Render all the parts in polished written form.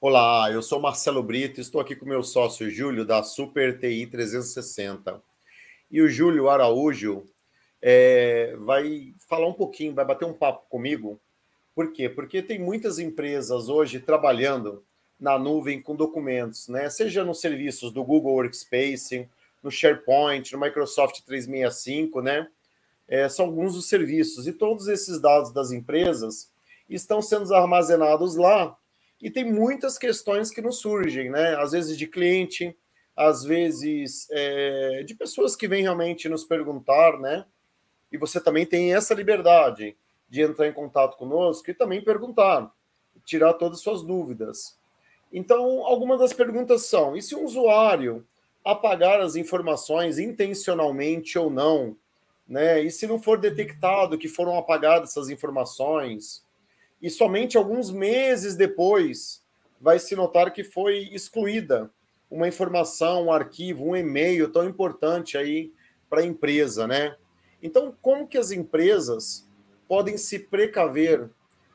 Olá, eu sou Marcelo Brito, estou aqui com meu sócio Júlio da Super TI 360. E o Júlio Araújo vai falar um pouquinho, vai bater um papo comigo. Por quê? Porque tem muitas empresas hoje trabalhando na nuvem com documentos, né? Seja nos serviços do Google Workspace, no SharePoint, no Microsoft 365, né? São alguns dos serviços. E todos esses dados das empresas estão sendo armazenados lá e tem muitas questões que nos surgem, né? Às vezes de cliente, às vezes de pessoas que vêm realmente nos perguntar, né? E você também tem essa liberdade de entrar em contato conosco e também perguntar, tirar todas as suas dúvidas. Então, algumas das perguntas são: e se um usuário apagar as informações intencionalmente ou não, né? E se não for detectado que foram apagadas essas informações, e somente alguns meses depois vai se notar que foi excluída uma informação, um arquivo, um e-mail tão importante aí para a empresa, né? Então, como que as empresas podem se precaver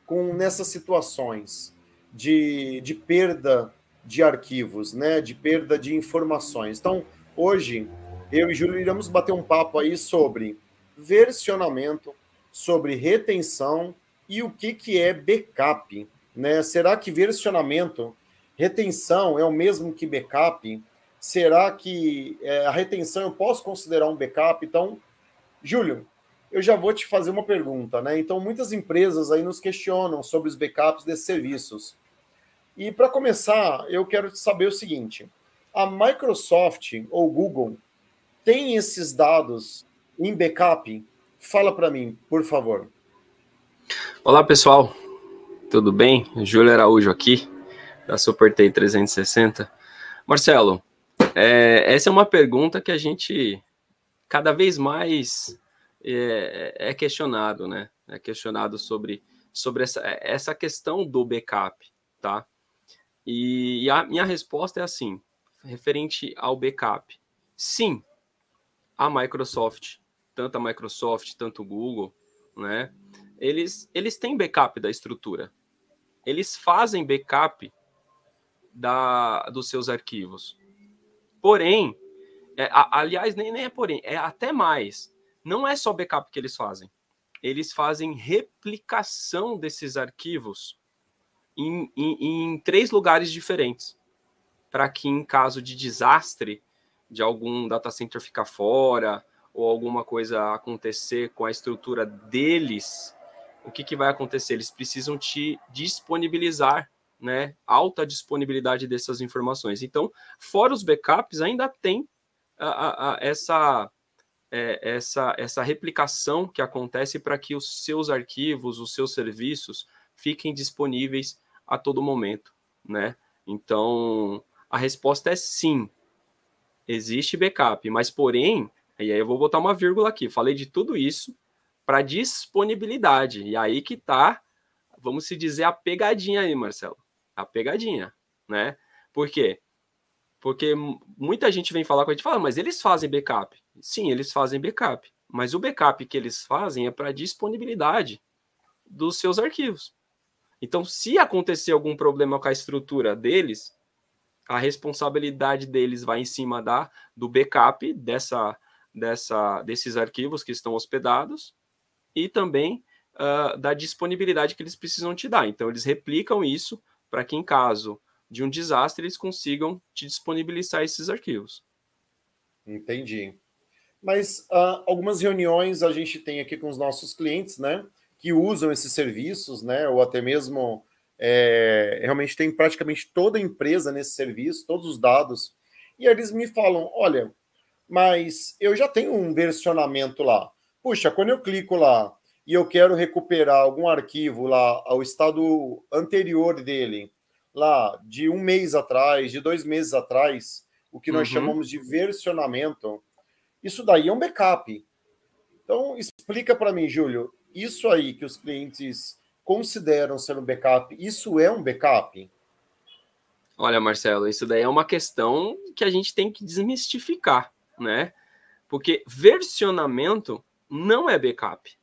com nessas situações de perda de arquivos, né? De perda de informações? Então, hoje, eu e Júlio iremos bater um papo aí sobre versionamento, sobre retenção e o que é backup, né? Será que versionamento, retenção é o mesmo que backup? Será que a retenção eu posso considerar um backup? Então, Júlio, eu já vou te fazer uma pergunta, né? Então, muitas empresas aí nos questionam sobre os backups desses serviços. E para começar, eu quero saber o seguinte: a Microsoft ou Google tem esses dados em backup? Fala para mim, por favor. Olá, pessoal. Tudo bem? Júlio Araújo aqui, da Super TI 360. Marcelo, essa é uma pergunta que a gente cada vez mais é questionado, né? É questionado sobre essa questão do backup, tá? E a minha resposta é assim, referente ao backup. Sim, a Microsoft, tanto a Microsoft, tanto o Google, né? Eles têm backup da estrutura. Eles fazem backup dos seus arquivos. Porém, aliás, nem é porém, é até mais. Não é só backup que eles fazem. Eles fazem replicação desses arquivos em 3 lugares diferentes. Para que, em caso de desastre, de algum data center ficar fora, ou alguma coisa acontecer com a estrutura deles, o que vai acontecer? Eles precisam te disponibilizar, né? Alta disponibilidade dessas informações. Então, fora os backups, ainda tem essa replicação que acontece para que os seus arquivos, os seus serviços fiquem disponíveis a todo momento, né? Então, a resposta é sim, existe backup, mas porém, e aí eu vou botar uma vírgula aqui, falei de tudo isso para disponibilidade, e aí que tá, vamos se dizer, a pegadinha aí, Marcelo, a pegadinha, né? Por quê? Porque muita gente vem falar com a gente e fala, mas eles fazem backup. Sim, eles fazem backup, mas o backup que eles fazem é para disponibilidade dos seus arquivos. Então, se acontecer algum problema com a estrutura deles, a responsabilidade deles vai em cima do backup desses arquivos que estão hospedados e também da disponibilidade que eles precisam te dar. Então, eles replicam isso para que, em caso de um desastre, eles consigam te disponibilizar esses arquivos. Entendi. Mas algumas reuniões a gente tem aqui com os nossos clientes, né, que usam esses serviços, né, ou até mesmo realmente tem praticamente toda a empresa nesse serviço, todos os dados, e eles me falam, olha, mas eu já tenho um versionamento lá. Puxa, quando eu clico lá e eu quero recuperar algum arquivo lá ao estado anterior dele, lá de 1 mês atrás, de 2 meses atrás, o que nós chamamos de versionamento, isso daí é um backup. Então, explica para mim, Júlio, isso aí que os clientes consideram ser um backup, isso é um backup? Olha, Marcelo, isso daí é uma questão que a gente tem que desmistificar, né? Porque versionamento não é backup.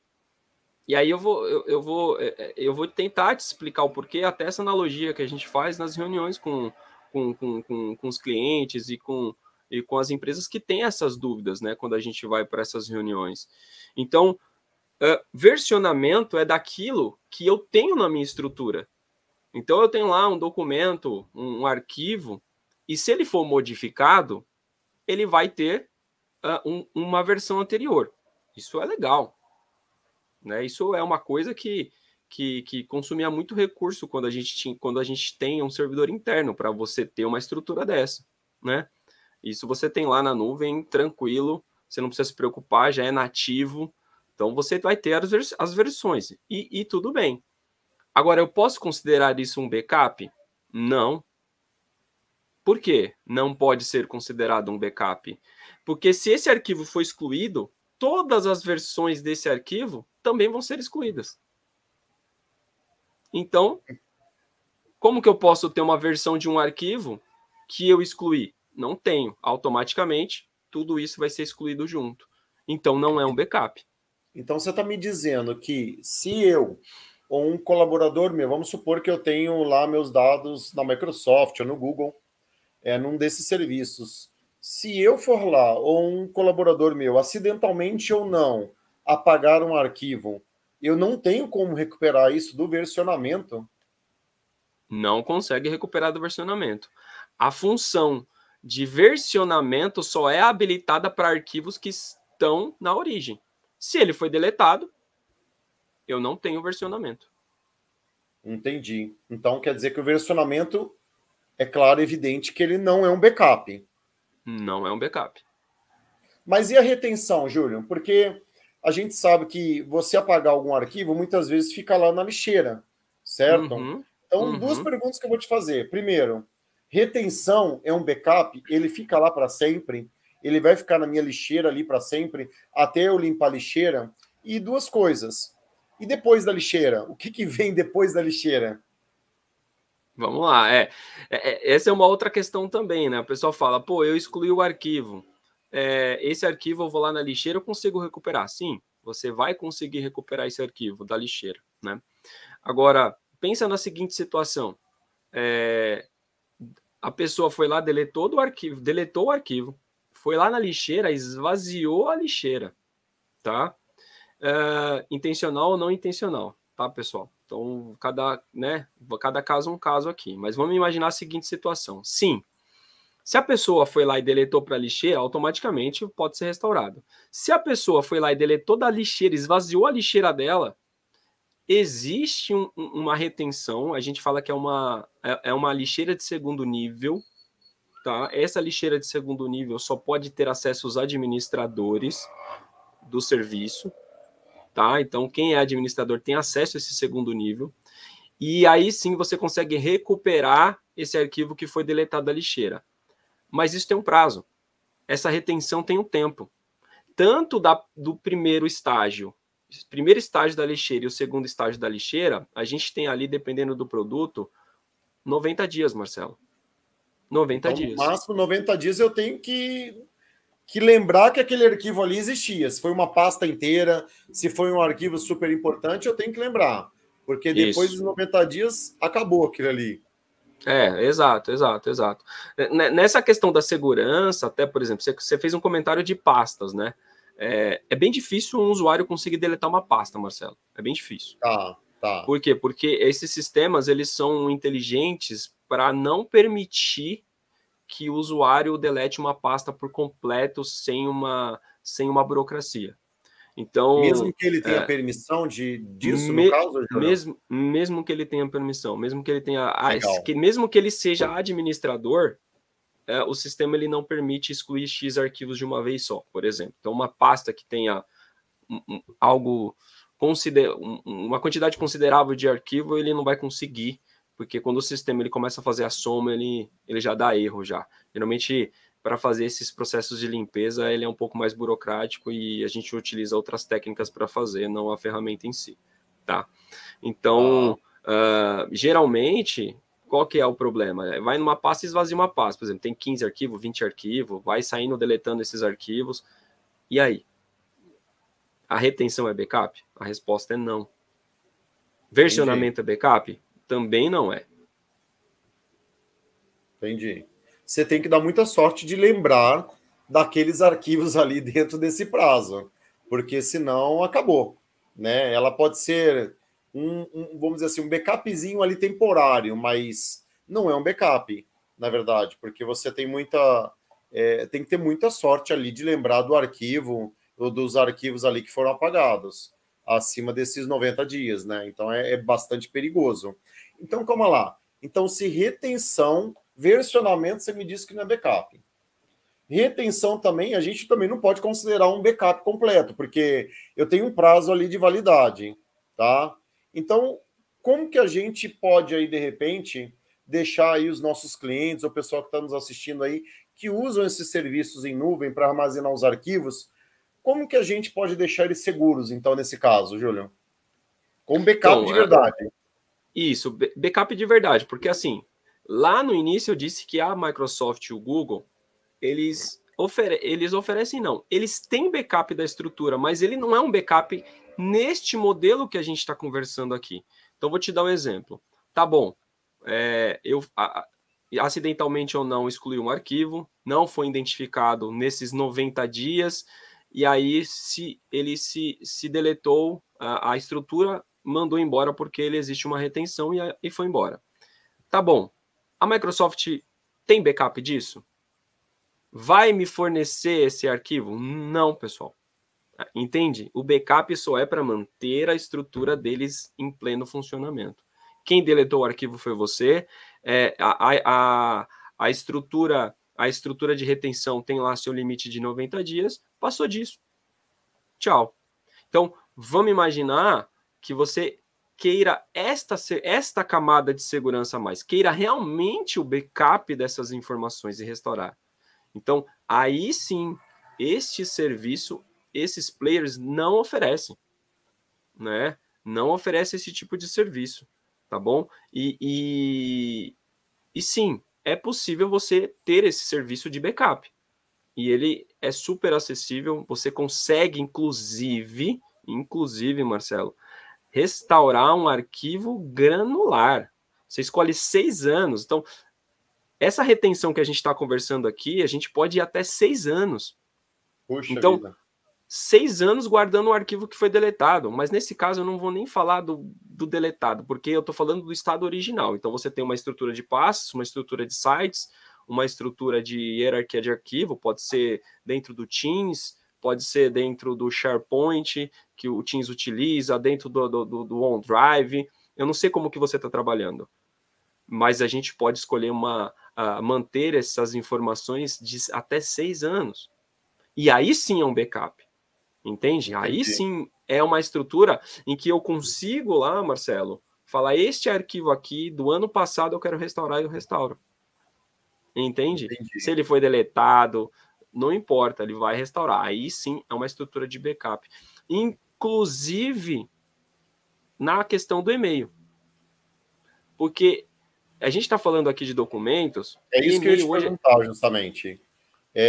E aí eu vou tentar te explicar o porquê, até essa analogia que a gente faz nas reuniões com os clientes e com as empresas que têm essas dúvidas, né, quando a gente vai para essas reuniões. Então, versionamento é daquilo que eu tenho na minha estrutura. Então, eu tenho lá um documento, um arquivo, e se ele for modificado, ele vai ter uma versão anterior. Isso é legal. Né? Isso é uma coisa que consumia muito recurso quando a gente tem um servidor interno para você ter uma estrutura dessa. Né? Isso você tem lá na nuvem, tranquilo, você não precisa se preocupar, já é nativo. Então, você vai ter as versões. E tudo bem. Agora, eu posso considerar isso um backup? Não. Por quê? Não pode ser considerado um backup. Porque se esse arquivo for excluído, todas as versões desse arquivo também vão ser excluídas. Então, como que eu posso ter uma versão de um arquivo que eu excluí? Não tenho. Automaticamente, tudo isso vai ser excluído junto. Então, não é um backup. Então, você está me dizendo que se eu ou um colaborador meu, vamos supor que eu tenho lá meus dados na Microsoft ou no Google, num desses serviços. Se eu for lá, ou um colaborador meu, acidentalmente ou não, apagar um arquivo, eu não tenho como recuperar isso do versionamento? Não consegue recuperar do versionamento. A função de versionamento só é habilitada para arquivos que estão na origem. Se ele foi deletado, eu não tenho versionamento. Entendi. Então quer dizer que o versionamento é claro, evidente que ele não é um backup. Não é um backup. Mas e a retenção, Júlio? Porque a gente sabe que você apagar algum arquivo muitas vezes fica lá na lixeira, certo? Então, duas perguntas que eu vou te fazer. Primeiro, retenção é um backup? Ele fica lá para sempre? Ele vai ficar na minha lixeira ali para sempre, até eu limpar a lixeira? E duas coisas. E depois da lixeira? O que vem depois da lixeira? Vamos lá. Essa é uma outra questão também, né? O pessoal fala, pô, eu excluí o arquivo. Esse arquivo eu vou lá na lixeira, eu consigo recuperar. Sim, você vai conseguir recuperar esse arquivo da lixeira, né? Agora, pensa na seguinte situação. A pessoa foi lá, deletou o arquivo, foi lá na lixeira, esvaziou a lixeira, tá? Intencional ou não intencional, tá, pessoal? Então, cada caso é um caso aqui. Mas vamos imaginar a seguinte situação. Sim, se a pessoa foi lá e deletou para a lixeira, automaticamente pode ser restaurado. Se a pessoa foi lá e deletou da lixeira, esvaziou a lixeira dela, existe uma retenção, a gente fala que é uma lixeira de segundo nível, tá? Essa lixeira de segundo nível só pode ter acesso os administradores do serviço, tá? Então, quem é administrador tem acesso a esse segundo nível, e aí sim você consegue recuperar esse arquivo que foi deletado da lixeira. Mas isso tem um prazo. Essa retenção tem um tempo. Tanto do primeiro estágio da lixeira e o segundo estágio da lixeira, a gente tem ali, dependendo do produto, 90 dias, Marcelo. 90 então, dias. No máximo 90 dias eu tenho que lembrar que aquele arquivo ali existia. Se foi uma pasta inteira, se foi um arquivo super importante, eu tenho que lembrar. Porque depois dos 90 dias, acabou aquilo ali. Exato. Nessa questão da segurança, até, por exemplo, você fez um comentário de pastas, né? É bem difícil um usuário conseguir deletar uma pasta, Marcelo. É bem difícil. Tá. Por quê? Porque esses sistemas, eles são inteligentes para não permitir que o usuário delete uma pasta por completo sem uma burocracia. Então, mesmo que ele tenha permissão disso, no caso, mesmo que ele tenha permissão, mesmo que ele tenha, mesmo que ele seja administrador, o sistema ele não permite excluir X arquivos de uma vez só, por exemplo. Então, uma pasta que tenha uma quantidade considerável de arquivo, ele não vai conseguir, porque quando o sistema ele começa a fazer a soma, ele já dá erro já. Geralmente, para fazer esses processos de limpeza, ele é um pouco mais burocrático e a gente utiliza outras técnicas para fazer, não a ferramenta em si, tá? Então, geralmente, qual que é o problema? Vai numa pasta e esvazia uma pasta, por exemplo, tem 15 arquivos, 20 arquivos, vai saindo deletando esses arquivos, e aí? A retenção é backup? A resposta é não. Versionamento é backup? Também não é. Entendi. Você tem que dar muita sorte de lembrar daqueles arquivos ali dentro desse prazo, porque senão acabou, né? Ela pode ser vamos dizer assim, um backupzinho ali temporário, mas não é um backup, na verdade, porque você tem tem que ter muita sorte ali de lembrar do arquivo ou dos arquivos ali que foram apagados acima desses 90 dias, né? Então é bastante perigoso. Então, calma lá. Então, se retenção, versionamento, você me disse que não é backup. Retenção também, a gente também não pode considerar um backup completo, porque eu tenho um prazo ali de validade, tá? Então, como que a gente pode aí, de repente, deixar aí os nossos clientes, o pessoal que está nos assistindo aí, que usam esses serviços em nuvem para armazenar os arquivos, como que a gente pode deixar eles seguros, então, nesse caso, Júlio? Com backup Então, de verdade. Isso, backup de verdade, porque assim, lá no início eu disse que a Microsoft e o Google, eles oferecem não, eles têm backup da estrutura, mas ele não é um backup neste modelo que a gente está conversando aqui. Então vou te dar um exemplo. Tá bom, eu acidentalmente ou não excluí um arquivo, não foi identificado nesses 90 dias, e aí ele se deletou a estrutura, mandou embora porque ele existe uma retenção e foi embora. Tá bom. A Microsoft tem backup disso? Vai me fornecer esse arquivo? Não, pessoal. Entende? O backup só é para manter a estrutura deles em pleno funcionamento. Quem deletou o arquivo foi você. A estrutura de retenção tem lá seu limite de 90 dias. Passou disso. Tchau. Então, vamos imaginar que você queira esta camada de segurança a mais, queira realmente o backup dessas informações e restaurar. Então, aí sim, este serviço, esses players não oferecem, né? Não oferece esse tipo de serviço, tá bom? E sim, é possível você ter esse serviço de backup. E ele é super acessível, você consegue, inclusive, Marcelo, restaurar um arquivo granular. Você escolhe 6 anos. Então, essa retenção que a gente está conversando aqui, a gente pode ir até 6 anos. Puxa então, vida. 6 anos guardando o arquivo que foi deletado. Mas nesse caso eu não vou nem falar do deletado, porque eu estou falando do estado original. Então você tem uma estrutura de passos, uma estrutura de sites, uma estrutura de hierarquia de arquivo, pode ser dentro do Teams, pode ser dentro do SharePoint, que o Teams utiliza, dentro do OneDrive. Eu não sei como que você está trabalhando, mas a gente pode escolher manter essas informações de até 6 anos. E aí sim é um backup, entende? Entendi. Aí sim é uma estrutura em que eu consigo lá, Marcelo, falar, este arquivo aqui do ano passado eu quero restaurar e eu restauro. Entende? Entendi. Se ele foi deletado, não importa, ele vai restaurar. Aí sim é uma estrutura de backup. Inclusive na questão do e-mail. Porque a gente está falando aqui de documentos. É isso que eu ia te perguntar, justamente.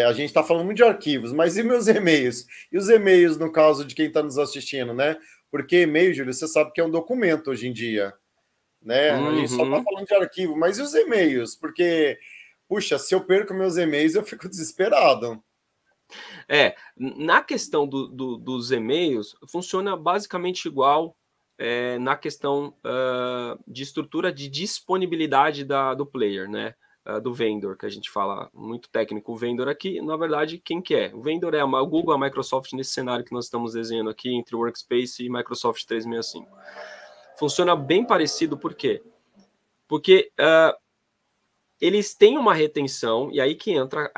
A gente está falando muito de arquivos, mas e meus e-mails? E os e-mails, no caso de quem está nos assistindo, né? Porque e-mail, Júlio, você sabe que é um documento hoje em dia, né? A gente só está falando de arquivo, mas e os e-mails? Porque, puxa, se eu perco meus e-mails, eu fico desesperado. Na questão dos e-mails, funciona basicamente igual na questão de estrutura de disponibilidade do player, né? Do vendor, que a gente fala muito técnico, o vendor aqui, na verdade, quem que é? O vendor é o Google, a Microsoft, nesse cenário que nós estamos desenhando aqui, entre Workspace e Microsoft 365. Funciona bem parecido, por quê? Porque eles têm uma retenção, e aí que entra,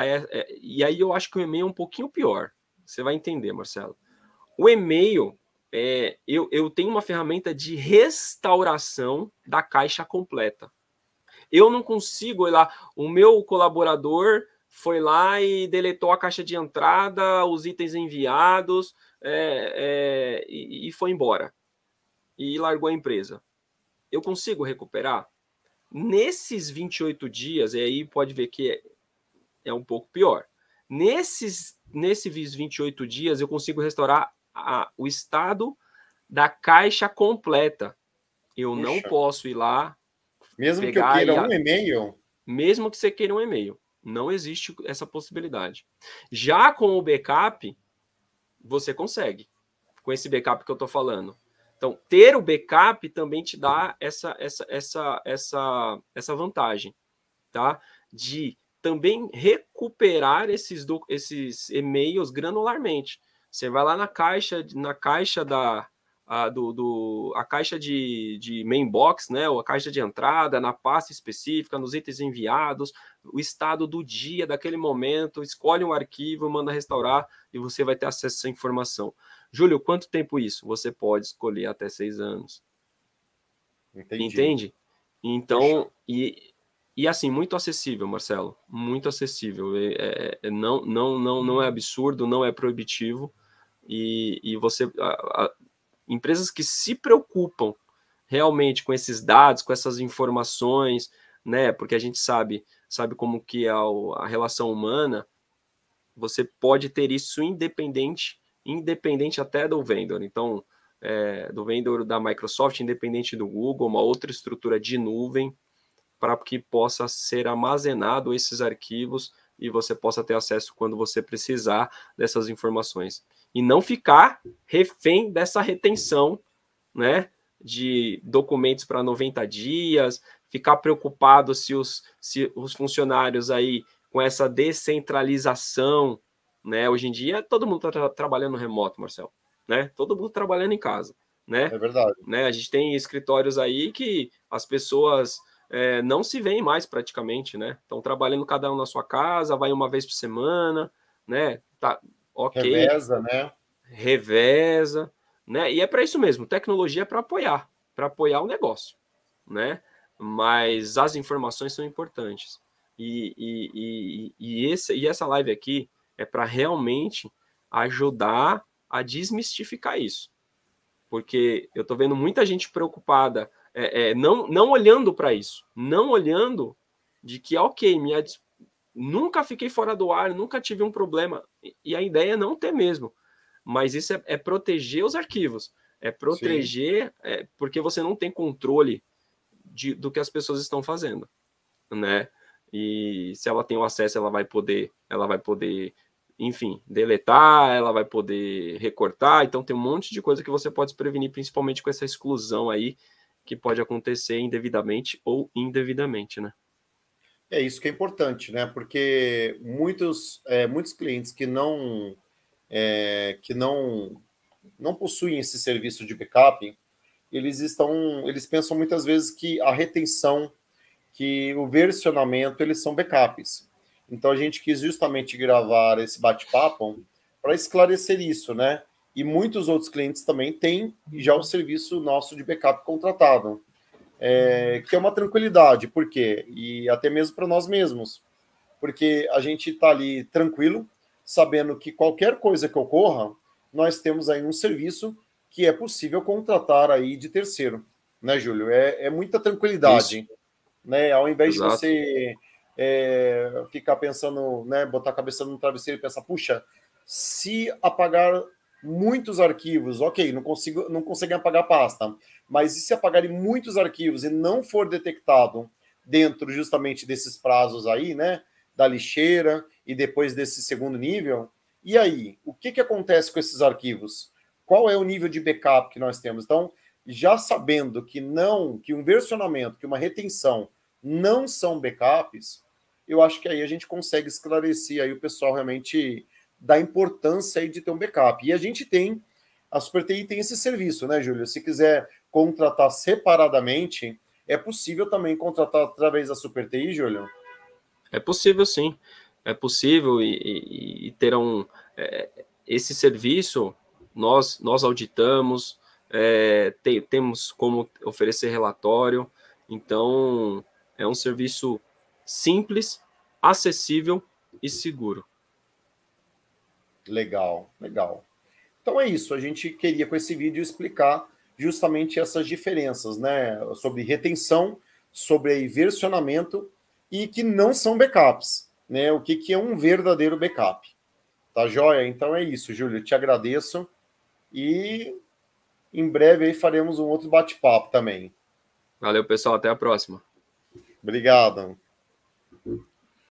e aí eu acho que o e-mail é um pouquinho pior. Você vai entender, Marcelo. O e-mail, eu tenho uma ferramenta de restauração da caixa completa. Eu não consigo ir lá, o meu colaborador foi lá e deletou a caixa de entrada, os itens enviados, e foi embora. E largou a empresa. Eu consigo recuperar? Nesses 28 dias, e aí pode ver que é um pouco pior. Nesses 28 dias, eu consigo restaurar o estado da caixa completa. Eu Puxa. não posso ir lá. Mesmo que eu queira um e-mail? Mesmo que você queira um e-mail. Não existe essa possibilidade. Já com o backup, você consegue. Com esse backup que eu estou falando. Então, ter o backup também te dá essa vantagem, tá? De também recuperar esses e-mails granularmente. Você vai lá na caixa a caixa de mainbox, né? Ou a caixa de entrada, na pasta específica, nos itens enviados, o estado do dia, daquele momento, escolhe um arquivo, manda restaurar e você vai ter acesso a essa informação. Júlio, quanto tempo isso? Você pode escolher até 6 anos. Entendi. Entende? Então, e assim, muito acessível, Marcelo. Muito acessível. Não é absurdo, não é proibitivo. E você... empresas que se preocupam realmente com esses dados, com essas informações, né? Porque a gente sabe como que é a relação humana, você pode ter isso independente até do vendor. Então, do vendor da Microsoft, independente do Google, uma outra estrutura de nuvem para que possa ser armazenado esses arquivos e você possa ter acesso quando você precisar dessas informações. E não ficar refém dessa retenção, né, de documentos para 90 dias, ficar preocupado se os funcionários aí com essa descentralização, né? Hoje em dia todo mundo está trabalhando remoto, Marcelo, né? Todo mundo trabalhando em casa, né? É verdade. Né? A gente tem escritórios aí que as pessoas não se veem mais praticamente, né? Estão trabalhando cada um na sua casa, vai uma vez por semana, né? Tá, ok. Reveza, né? Reveza, né? E é para isso mesmo, tecnologia é para apoiar o negócio, né? Mas as informações são importantes. E essa live aqui é para realmente ajudar a desmistificar isso. Porque eu estou vendo muita gente preocupada, não olhando para isso, não olhando de que, ok, nunca fiquei fora do ar, nunca tive um problema. E a ideia é não ter mesmo. Mas isso é proteger os arquivos, é proteger, porque você não tem controle do que as pessoas estão fazendo, né? E se ela tem o acesso, ela vai poder, enfim, deletar, ela vai poder recortar. Então tem um monte de coisa que você pode se prevenir, principalmente com essa exclusão aí que pode acontecer indevidamente ou indevidamente, né? É isso que é importante, né? Porque muitos clientes que não possuem esse serviço de backup, eles pensam muitas vezes que a retenção, que o versionamento, eles são backups. Então a gente quis justamente gravar esse bate-papo para esclarecer isso, né? E muitos outros clientes também têm já o serviço nosso de backup contratado, que é uma tranquilidade, por quê? E até mesmo para nós mesmos, porque a gente está ali tranquilo, sabendo que qualquer coisa que ocorra, nós temos aí um serviço que é possível contratar aí de terceiro, né, Júlio? É muita tranquilidade, isso, né? Ao invés de você ficar pensando, né, botar a cabeça no travesseiro e pensar, puxa, se apagar muitos arquivos, ok, não conseguem apagar a pasta, mas e se apagarem muitos arquivos e não for detectado dentro justamente desses prazos aí, né, da lixeira e depois desse segundo nível, e aí, o que acontece com esses arquivos? Qual é o nível de backup que nós temos? Então, já sabendo que um versionamento, que uma retenção não são backups, eu acho que aí a gente consegue esclarecer aí o pessoal realmente da importância aí de ter um backup. E a Super TI tem esse serviço, né, Júlio? Se quiser contratar separadamente, é possível também contratar através da Super TI, Júlio? É possível, sim. É possível e ter esse serviço, nós auditamos, temos como oferecer relatório, então é um serviço simples, acessível e seguro. Legal, legal. Então é isso, a gente queria com esse vídeo explicar justamente essas diferenças, né? Sobre retenção, sobre versionamento e que não são backups, né? O que é um verdadeiro backup. Tá joia? Então é isso, Júlio. Te agradeço. E em breve aí faremos um outro bate-papo também. Valeu, pessoal. Até a próxima. Obrigado.